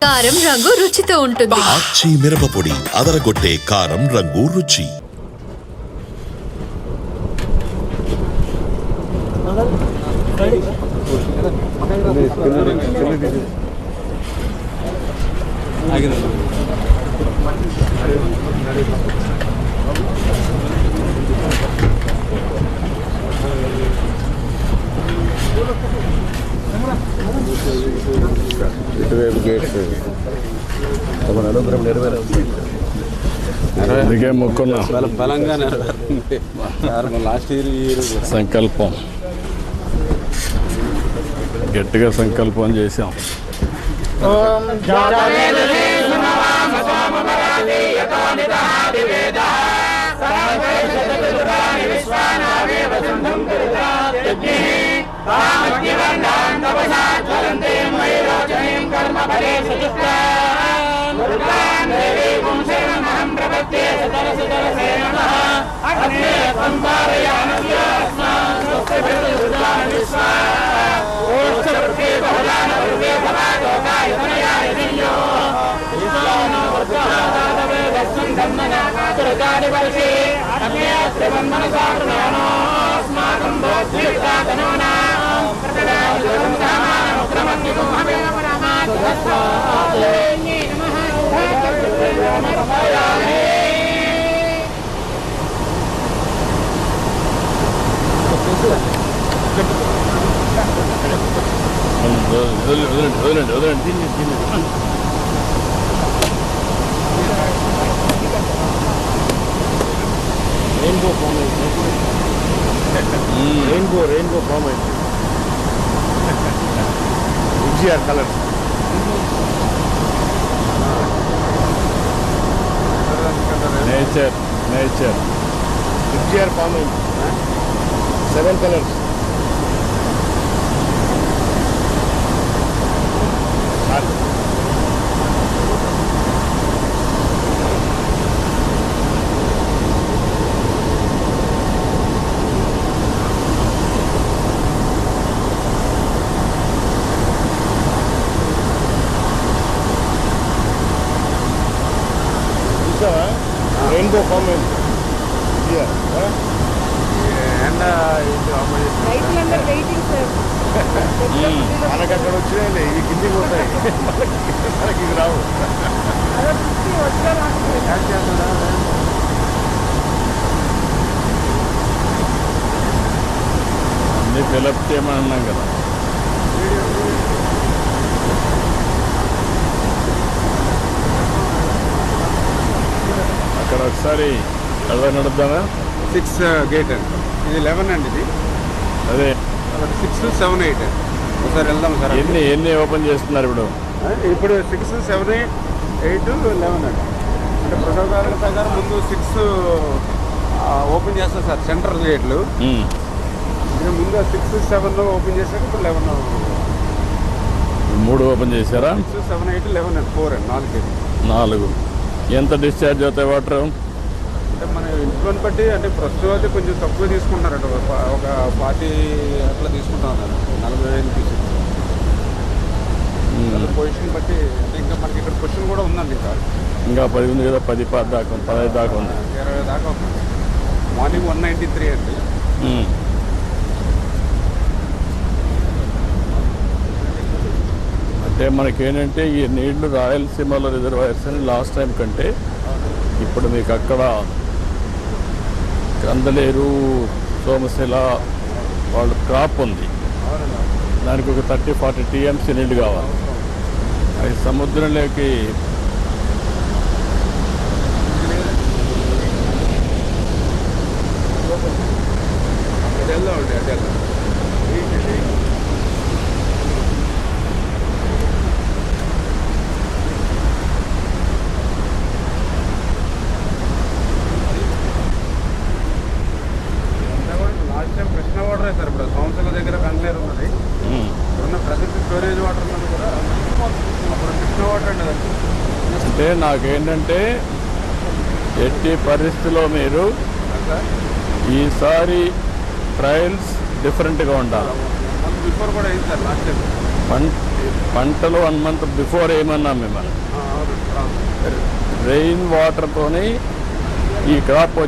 కారం రంగు రుచితో ఉంటుంది. ఆచి మిరపపొడి అదరగొట్టే కారం రంగు రుచి. అందుకే మొక్కున్నా బలంగా లాస్ట్ ఇయర్ సంకల్పం గట్టిగా సంకల్పం చేశాం. వదలండి. రెయిన్బో ఫామ్ అయింది. VIBGYOR colours nature VIBGYOR form అయింది. 7 కలర్స్. రెయిన్బో ఫామ్ అయింది. మనకు అక్కడ వచ్చినాయి, ఇవి కిందికి పోతాయి, మనకి ఇది రావు. అన్నీ ఫిలప్ చేయమని అన్నాం కదా. అక్కడ ఒకసారి అలా నడుద్దామా? 6 గేట్ అండి, ఇది 11 అండి. ఇది అదే 6, 7, 8 ఒకసారి వెళ్దాం సార్. ఎన్ని ఓపెన్ చేస్తున్నారు ఇప్పుడు? ఇప్పుడు 6, 7, 8, 11 అండి. అంటే ప్రోటోకాల్ ప్రకారం ముందు 6 ఓపెన్ చేస్తారు సార్, సెంట్రల్ గేట్లు. ఇది ముందు 6, 7 ఓపెన్ చేశాక ఇప్పుడు 11. 3 ఓపెన్ చేశారా? 6, 7, 8, 11 అండి. 4 అండి, 4 గేట్లు. 4. ఎంత డిశ్చార్జ్ అవుతాయి వాటర్? అంటే మన ఇంట్లోని బట్టి, అంటే ప్రస్తుతం అయితే కొంచెం తక్కువ తీసుకుంటున్నారంట. ఒక 40 అట్లా తీసుకుంటున్నారు, 40,000 పీస్. పొజిషన్ బట్టి అంటే ఇంకా మనకి ఇక్కడ పొజిషన్ కూడా ఉందండి. ఇంకా 10 ఉంది కదా, 10 దాకా 15 దాకా ఉంది, 20 దాకా ఉంది. మార్నింగ్ 193 అండి. అంటే మనకేంటంటే ఈ నీళ్లు రాయలసీమలో రిజర్వాయర్స్ అని లాస్ట్ టైం కంటే ఇప్పుడు మీకు అక్కడ కందలేరు, సోమశిల వాళ్ళ క్రాప్ ఉంది, దానికి ఒక 30-40 టీఎంసీ నీళ్ళు కావాలి. అవి సముద్రంలోకి కృష్ణ వాటర్ సార్. ఇప్పుడు సంవత్సరాల దగ్గర కందలేరు ఉన్నది, ఉన్న ప్రజెంట్ స్టోరేజ్ వాటర్ ఉన్నది కూడా అప్పుడు కృష్ణ వాటర్ అండి. అంటే నాకేంటంటే ఎట్టి పరిస్థితిలో మీరు ఈసారి ట్రయల్స్ డిఫరెంట్గా ఉండాలి. బిఫోర్ కూడా అయింది సార్ లాస్ట్ టైం. పంటలు 1 month బిఫోర్ ఏమన్నా మిమ్మల్ని రెయిన్ వాటర్తోని ఈ క్రాప్